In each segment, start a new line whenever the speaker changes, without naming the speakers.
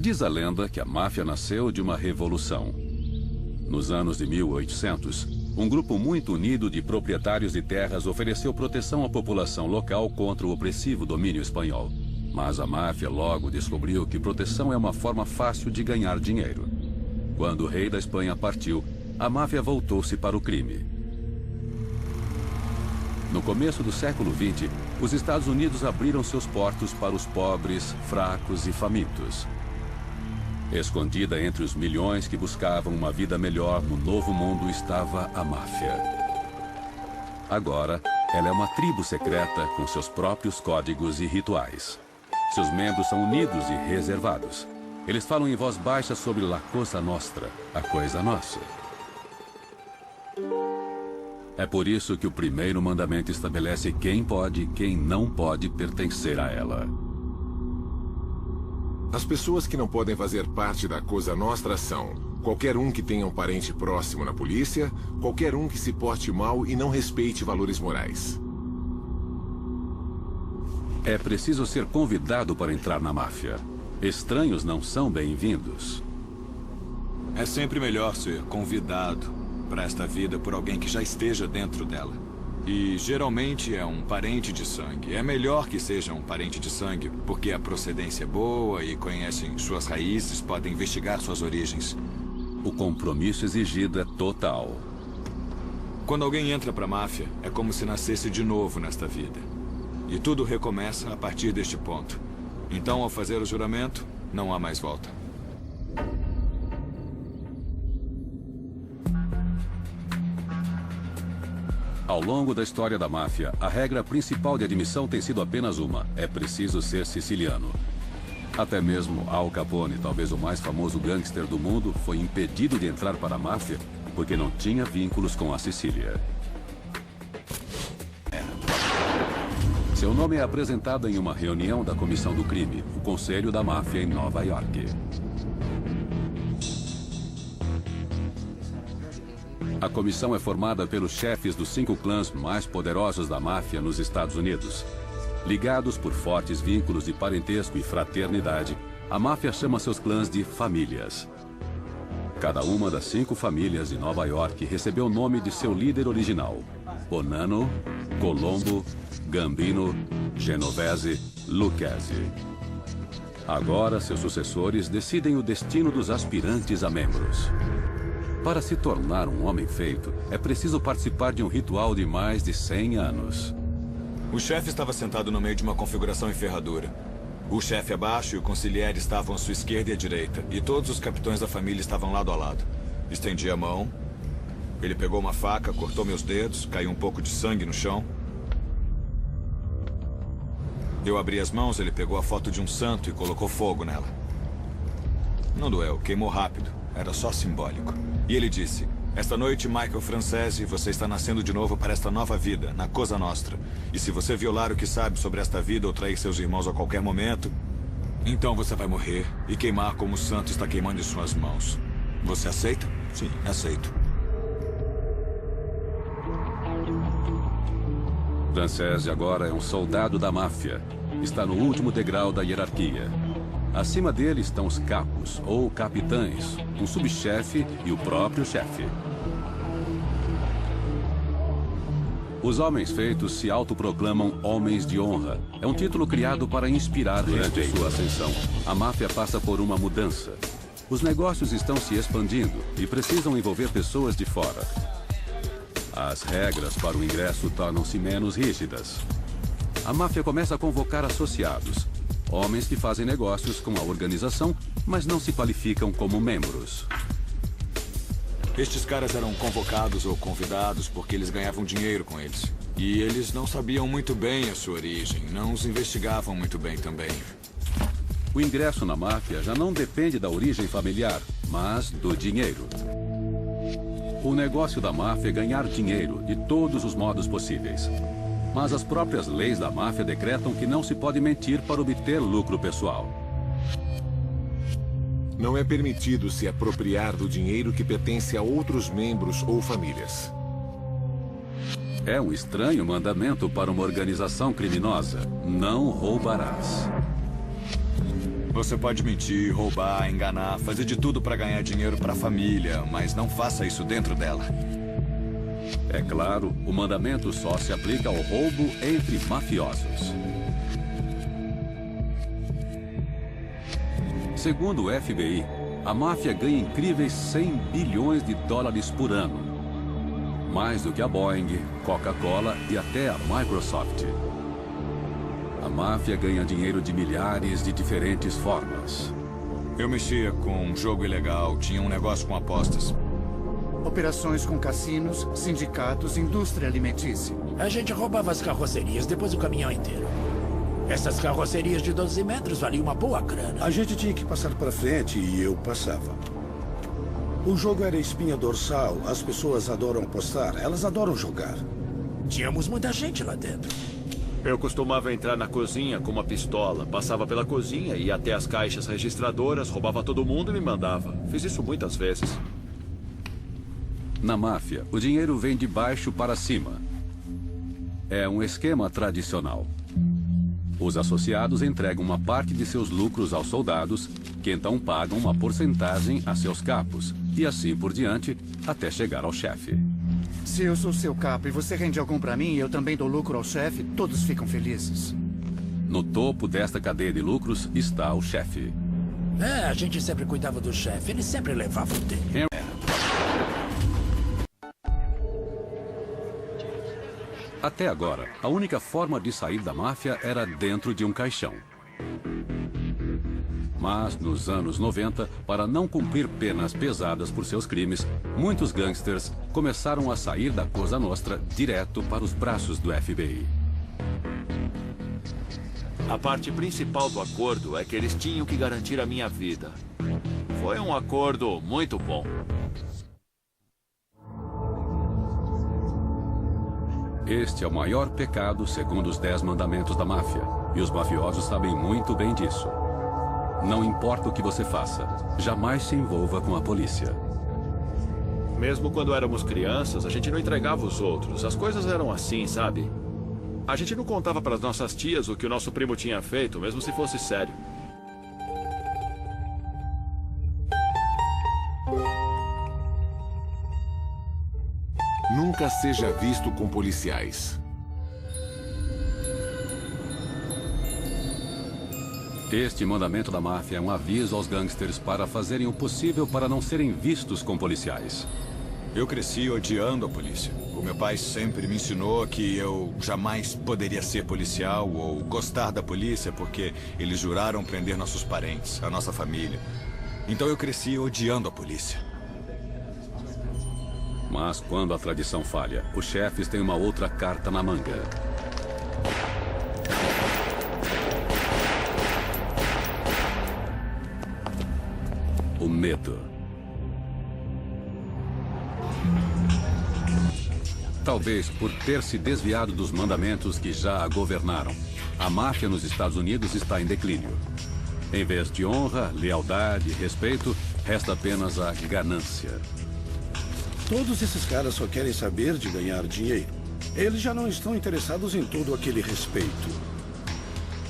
Diz a lenda que a máfia nasceu de uma revolução. Nos anos de 1800, um grupo muito unido de proprietários de terras ofereceu proteção à população local contra o opressivo domínio espanhol. Mas a máfia logo descobriu que proteção é uma forma fácil de ganhar dinheiro. Quando o rei da Espanha partiu, a máfia voltou-se para o crime. No começo do século XX, os Estados Unidos abriram seus portos para os pobres, fracos e famintos. Escondida entre os milhões que buscavam uma vida melhor no novo mundo estava a máfia. Agora, ela é uma tribo secreta com seus próprios códigos e rituais. Seus membros são unidos e reservados. Eles falam em voz baixa sobre La Cosa Nostra, a coisa nossa. É por isso que o primeiro mandamento estabelece quem pode e quem não pode pertencer a ela.
As pessoas que não podem fazer parte da Cosa Nostra são qualquer um que tenha um parente próximo na polícia, qualquer um que se porte mal e não respeite valores morais.
É preciso ser convidado para entrar na máfia. Estranhos não são bem-vindos.
É sempre melhor ser convidado para esta vida por alguém que já esteja dentro dela. E geralmente é um parente de sangue. É melhor que seja um parente de sangue, porque a procedência é boa e conhecem suas raízes, podem investigar suas origens.
O compromisso exigido é total.
Quando alguém entra para a máfia, é como se nascesse de novo nesta vida. E tudo recomeça a partir deste ponto. Então, ao fazer o juramento, não há mais volta.
Ao longo da história da máfia, a regra principal de admissão tem sido apenas uma: é preciso ser siciliano. Até mesmo Al Capone, talvez o mais famoso gangster do mundo, foi impedido de entrar para a máfia porque não tinha vínculos com a Sicília. Seu nome é apresentado em uma reunião da Comissão do Crime, o Conselho da Máfia em Nova York. A comissão é formada pelos chefes dos 5 clãs mais poderosos da máfia nos Estados Unidos. Ligados por fortes vínculos de parentesco e fraternidade, a máfia chama seus clãs de famílias. Cada uma das 5 famílias de Nova York recebeu o nome de seu líder original: Bonanno, Colombo, Gambino, Genovese, Lucchese. Agora, seus sucessores decidem o destino dos aspirantes a membros. Para se tornar um homem feito, é preciso participar de um ritual de mais de 100 anos.
O chefe estava sentado no meio de uma configuração em ferradura. O chefe abaixo e o consigliere estavam à sua esquerda e à direita, e todos os capitães da família estavam lado a lado. Estendi a mão. Ele pegou uma faca, cortou meus dedos, caiu um pouco de sangue no chão. Eu abri as mãos, ele pegou a foto de um santo e colocou fogo nela. Não doeu, queimou rápido. Era só simbólico. E ele disse: esta noite, Michael Francese, você está nascendo de novo para esta nova vida, na Cosa Nostra. E se você violar o que sabe sobre esta vida ou trair seus irmãos a qualquer momento, então você vai morrer e queimar como o santo está queimando em suas mãos. Você aceita? Sim, aceito.
Francese agora é um soldado da máfia. Está no último degrau da hierarquia. Acima dele estão os capos, ou capitães, um subchefe e o próprio chefe. Os homens feitos se autoproclamam homens de honra. É um título criado para inspirar durante sua ascensão. A máfia passa por uma mudança. Os negócios estão se expandindo e precisam envolver pessoas de fora. As regras para o ingresso tornam-se menos rígidas. A máfia começa a convocar associados. Homens que fazem negócios com a organização, mas não se qualificam como membros.
Estes caras eram convocados ou convidados porque eles ganhavam dinheiro com eles. E eles não sabiam muito bem a sua origem, não os investigavam muito bem também.
O ingresso na máfia já não depende da origem familiar, mas do dinheiro. O negócio da máfia é ganhar dinheiro de todos os modos possíveis. Mas as próprias leis da máfia decretam que não se pode mentir para obter lucro pessoal.
Não é permitido se apropriar do dinheiro que pertence a outros membros ou famílias.
É um estranho mandamento para uma organização criminosa. Não roubarás.
Você pode mentir, roubar, enganar, fazer de tudo para ganhar dinheiro para a família, mas não faça isso dentro dela.
É claro, o mandamento só se aplica ao roubo entre mafiosos. Segundo o FBI, a máfia ganha incríveis 100 bilhões de dólares por ano. Mais do que a Boeing, Coca-Cola e até a Microsoft. A máfia ganha dinheiro de milhares de diferentes formas.
Eu mexia com um jogo ilegal, tinha um negócio com apostas.
Operações com cassinos, sindicatos, indústria alimentícia.
A gente roubava as carrocerias, depois o caminhão inteiro. Essas carrocerias de 12 metros valiam uma boa grana.
A gente tinha que passar pra frente e eu passava. O jogo era espinha dorsal. As pessoas adoram apostar. Elas adoram jogar.
Tínhamos muita gente lá dentro.
Eu costumava entrar na cozinha com uma pistola, passava pela cozinha, ia até as caixas registradoras, roubava todo mundo e me mandava. Fiz isso muitas vezes.
Na máfia, o dinheiro vem de baixo para cima. É um esquema tradicional. Os associados entregam uma parte de seus lucros aos soldados, que então pagam uma porcentagem a seus capos, e assim por diante, até chegar ao chefe.
Se eu sou seu capo e você rende algum pra mim e eu também dou lucro ao chefe, todos ficam felizes.
No topo desta cadeia de lucros está o chefe.
A gente sempre cuidava do chefe, ele sempre levava o dele.
Até agora, a única forma de sair da máfia era dentro de um caixão. Mas, nos anos 90, para não cumprir penas pesadas por seus crimes, muitos gangsters começaram a sair da Cosa Nostra direto para os braços do FBI.
A parte principal do acordo é que eles tinham que garantir a minha vida. Foi um acordo muito bom.
Este é o maior pecado segundo os 10 mandamentos da máfia, e os mafiosos sabem muito bem disso. Não importa o que você faça, jamais se envolva com a polícia.
Mesmo quando éramos crianças, a gente não entregava os outros. As coisas eram assim, sabe? A gente não contava para as nossas tias o que o nosso primo tinha feito, mesmo se fosse sério.
Nunca seja visto com policiais.
Este mandamento da máfia é um aviso aos gangsters para fazerem o possível para não serem vistos com policiais.
Eu cresci odiando a polícia. O meu pai sempre me ensinou que eu jamais poderia ser policial ou gostar da polícia porque eles juraram prender nossos parentes, a nossa família. Então eu cresci odiando a polícia.
Mas quando a tradição falha, os chefes têm uma outra carta na manga. O medo. Talvez por ter se desviado dos mandamentos que já a governaram, a máfia nos Estados Unidos está em declínio. Em vez de honra, lealdade e respeito, resta apenas a ganância.
Todos esses caras só querem saber de ganhar dinheiro. Eles já não estão interessados em todo aquele respeito.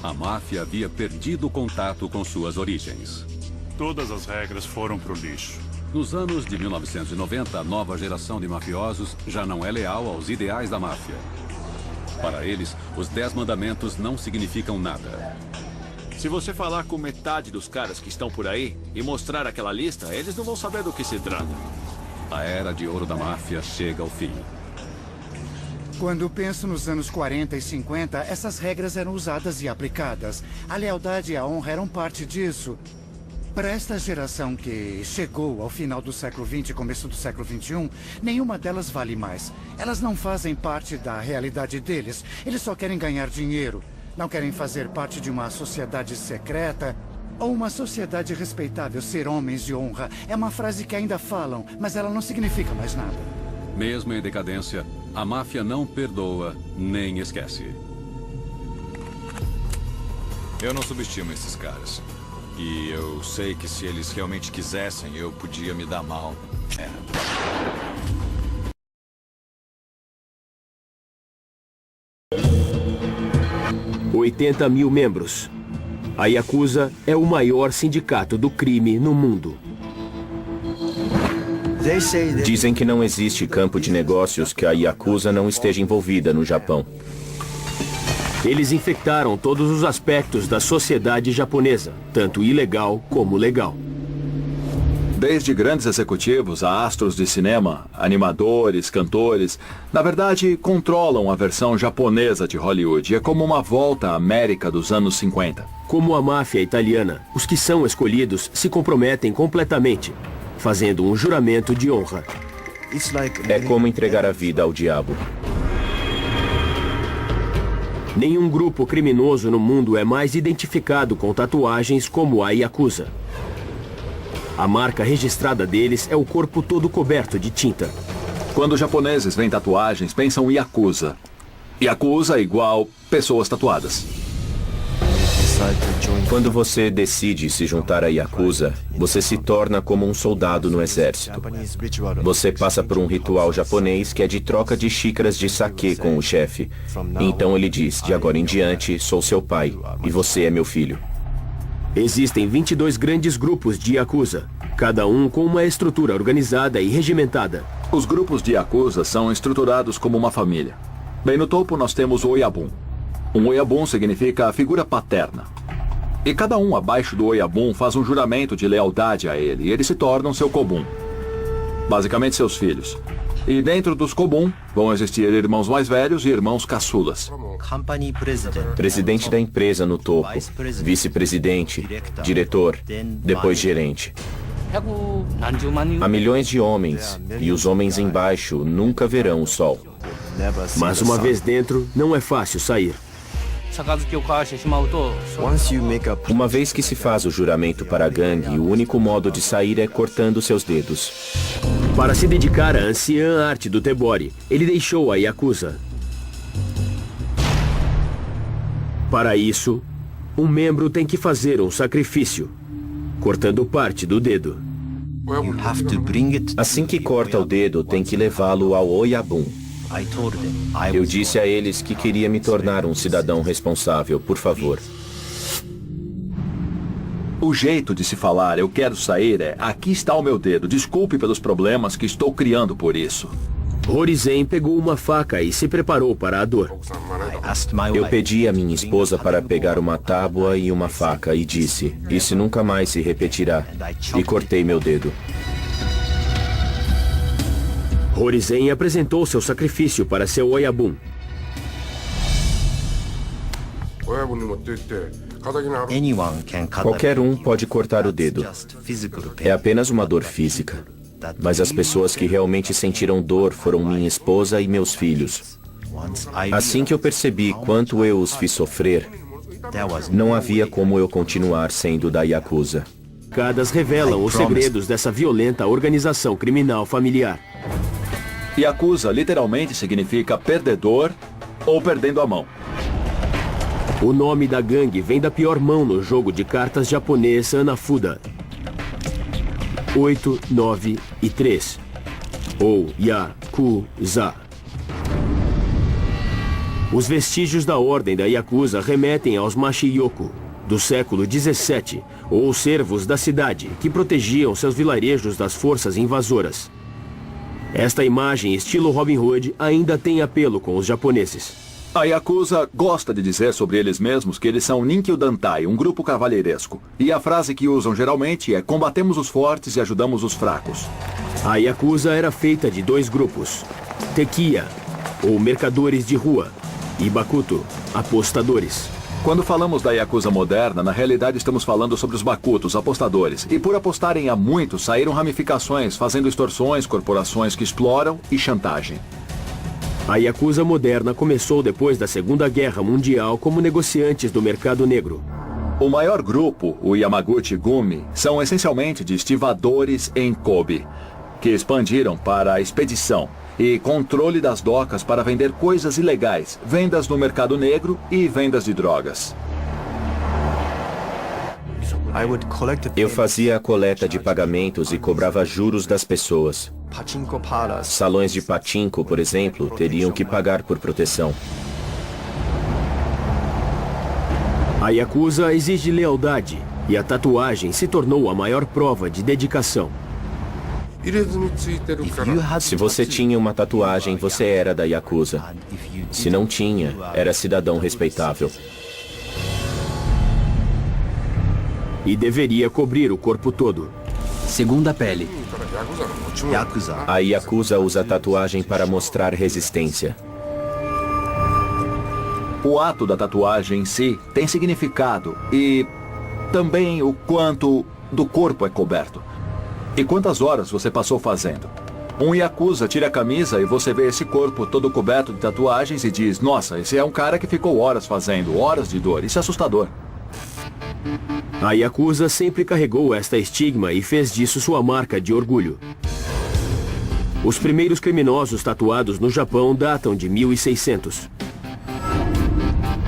A máfia havia perdido o contato com suas origens.
Todas as regras foram pro lixo.
Nos anos de 1990, a nova geração de mafiosos já não é leal aos ideais da máfia. Para eles, os 10 mandamentos não significam nada.
Se você falar com metade dos caras que estão por aí e mostrar aquela lista, eles não vão saber do que se trata.
A era de ouro da máfia chega ao fim.
Quando penso nos anos 40 e 50, essas regras eram usadas e aplicadas. A lealdade e a honra eram parte disso. Para esta geração que chegou ao final do século XX e começo do século XXI, nenhuma delas vale mais. Elas não fazem parte da realidade deles. Eles só querem ganhar dinheiro. Não querem fazer parte de uma sociedade secreta ou uma sociedade respeitável. Ser homens de honra é uma frase que ainda falam, mas ela não significa mais nada.
Mesmo em decadência, a máfia não perdoa nem esquece.
Eu não subestimo esses caras. E eu sei que se eles realmente quisessem, eu podia me dar mal.
80 mil membros. A Yakuza é o maior sindicato do crime no mundo.
Dizem que não existe campo de negócios que a Yakuza não esteja envolvida no Japão.
Eles infectaram todos os aspectos da sociedade japonesa, tanto ilegal como legal.
Desde grandes executivos a astros de cinema, animadores, cantores, na verdade, controlam a versão japonesa de Hollywood. É como uma volta à América dos anos 50.
Como a máfia italiana, os que são escolhidos se comprometem completamente, fazendo um juramento de honra.
É como entregar a vida ao diabo.
Nenhum grupo criminoso no mundo é mais identificado com tatuagens como a Yakuza. A marca registrada deles é o corpo todo coberto de tinta.
Quando os japoneses veem tatuagens, pensam Yakuza. Yakuza igual pessoas tatuadas.
Quando você decide se juntar à Yakuza, você se torna como um soldado no exército. Você passa por um ritual japonês que é de troca de xícaras de saquê com o chefe. Então ele diz, de agora em diante, sou seu pai e você é meu filho.
Existem 22 grandes grupos de Yakuza, cada um com uma estrutura organizada e regimentada.
Os grupos de Yakuza são estruturados como uma família. Bem no topo nós temos o Oyabun. Um Oyabun significa a figura paterna. E cada um abaixo do Oyabun faz um juramento de lealdade a ele, e eles se tornam seu Kobun. Basicamente seus filhos. E dentro dos Kobun vão existir irmãos mais velhos e irmãos caçulas.
Presidente da empresa no topo, vice-presidente, diretor, depois gerente. Há milhões de homens, e os homens embaixo nunca verão o sol.
Mas uma vez dentro, não é fácil sair.
Uma vez que se faz o juramento para a gangue, o único modo de sair é cortando seus dedos.
Para se dedicar à anciã arte do Tebori, ele deixou a Yakuza. Para isso, um membro tem que fazer um sacrifício, cortando parte do dedo.
Assim que corta o dedo, tem que levá-lo ao Oyabun. Eu disse a eles que queria me tornar um cidadão responsável, por favor.
O jeito de se falar, eu quero sair, é aqui está o meu dedo, desculpe pelos problemas que estou criando por isso.
Horizen pegou uma faca e se preparou para a dor.
Eu pedi a minha esposa para pegar uma tábua e uma faca e disse, isso nunca mais se repetirá. E cortei meu dedo.
Horizen apresentou seu sacrifício para seu Oyabun.
Qualquer um pode cortar o dedo. É apenas uma dor física. Mas as pessoas que realmente sentiram dor foram minha esposa e meus filhos. Assim que eu percebi quanto eu os fiz sofrer, não havia como eu continuar sendo da Yakuza.
Cadas revelam os segredos dessa violenta organização criminal familiar.
Yakuza literalmente significa perdedor ou perdendo a mão.
O nome da gangue vem da pior mão no jogo de cartas japonês Hanafuda. 8, 9 e 3. Ou Yakuza. Os vestígios da ordem da Yakuza remetem aos Machiyoku, do século 17, ou servos da cidade, que protegiam seus vilarejos das forças invasoras. Esta imagem, estilo Robin Hood, ainda tem apelo com os japoneses.
A Yakuza gosta de dizer sobre eles mesmos que eles são Ninkyu Dantai, um grupo cavalheiresco. E a frase que usam geralmente é: combatemos os fortes e ajudamos os fracos.
A Yakuza era feita de dois grupos: Tekiya, ou mercadores de rua, e Bakuto, apostadores.
Quando falamos da Yakuza moderna, na realidade estamos falando sobre os Bakutos, apostadores. E por apostarem há muito, saíram ramificações, fazendo extorsões, corporações que exploram e chantagem.
A Yakuza moderna começou depois da Segunda Guerra Mundial como negociantes do mercado negro.
O maior grupo, o Yamaguchi Gumi, são essencialmente de estivadores em Kobe, que expandiram para a expedição e controle das docas para vender coisas ilegais, vendas no mercado negro e vendas de drogas.
Eu fazia a coleta de pagamentos e cobrava juros das pessoas. Salões de pachinko, por exemplo, teriam que pagar por proteção.
A A Yakuza exige lealdade, e a tatuagem se tornou a maior prova de dedicação.
Se você tinha uma tatuagem, você era da Yakuza. Se não tinha, era cidadão respeitável.
E deveria cobrir o corpo todo.
Segunda pele.
A Yakuza usa tatuagem para mostrar resistência.
O ato da tatuagem em si tem significado e também o quanto do corpo é coberto. E quantas horas você passou fazendo. Um Yakuza tira a camisa e você vê esse corpo todo coberto de tatuagens e diz: nossa, esse é um cara que ficou horas fazendo, horas de dor. Isso é assustador.
A Yakuza sempre carregou esta estigma e fez disso sua marca de orgulho. Os primeiros criminosos tatuados no Japão datam de 1600.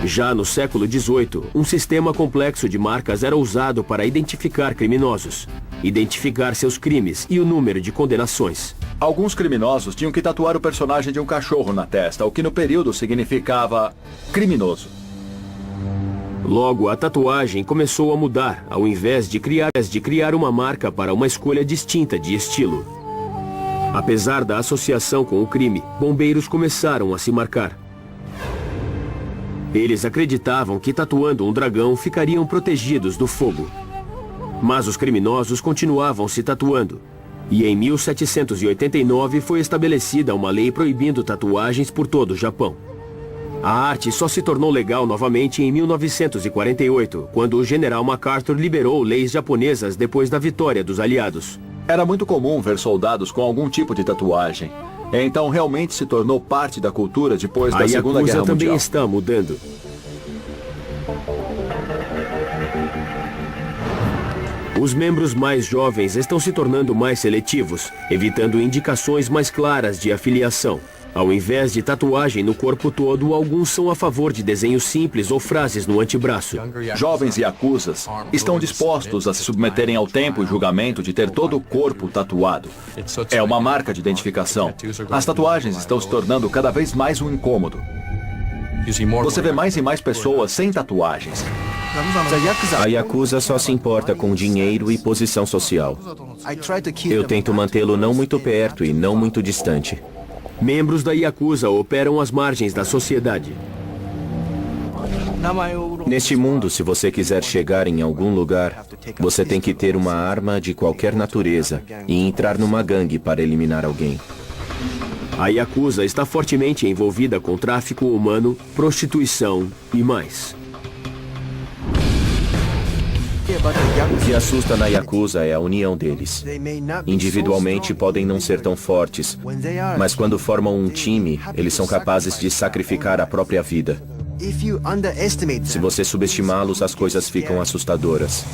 Já no século XVIII, um sistema complexo de marcas era usado para identificar criminosos, identificar seus crimes e o número de condenações.
Alguns criminosos tinham que tatuar o personagem de um cachorro na testa, o que no período significava criminoso.
Logo, a tatuagem começou a mudar, ao invés de criar uma marca para uma escolha distinta de estilo. Apesar da associação com o crime, bombeiros começaram a se marcar. Eles acreditavam que tatuando um dragão ficariam protegidos do fogo. Mas os criminosos continuavam se tatuando. E em 1789 foi estabelecida uma lei proibindo tatuagens por todo o Japão. A arte só se tornou legal novamente em 1948, quando o general MacArthur liberou leis japonesas depois da vitória dos aliados.
Era muito comum ver soldados com algum tipo de tatuagem. Então realmente se tornou parte da cultura depois da Segunda Guerra Mundial.
A Yakuza também está mudando. Os membros mais jovens estão se tornando mais seletivos, evitando indicações mais claras de afiliação. Ao invés de tatuagem no corpo todo, alguns são a favor de desenhos simples ou frases no antebraço.
Jovens Yakuzas estão dispostos a se submeterem ao tempo e julgamento de ter todo o corpo tatuado. É uma marca de identificação. As tatuagens estão se tornando cada vez mais um incômodo. Você vê mais e mais pessoas sem tatuagens.
A Yakuza só se importa com dinheiro e posição social. Eu tento mantê-lo não muito perto e não muito distante.
Membros da Yakuza operam às margens da sociedade.
Neste mundo, se você quiser chegar em algum lugar, você tem que ter uma arma de qualquer natureza e entrar numa gangue para eliminar alguém.
A Yakuza está fortemente envolvida com tráfico humano, prostituição e mais.
O que assusta na Yakuza é a união deles. Individualmente podem não ser tão fortes, mas quando formam um time, eles são capazes de sacrificar a própria vida. Se você subestimá-los, as coisas ficam assustadoras.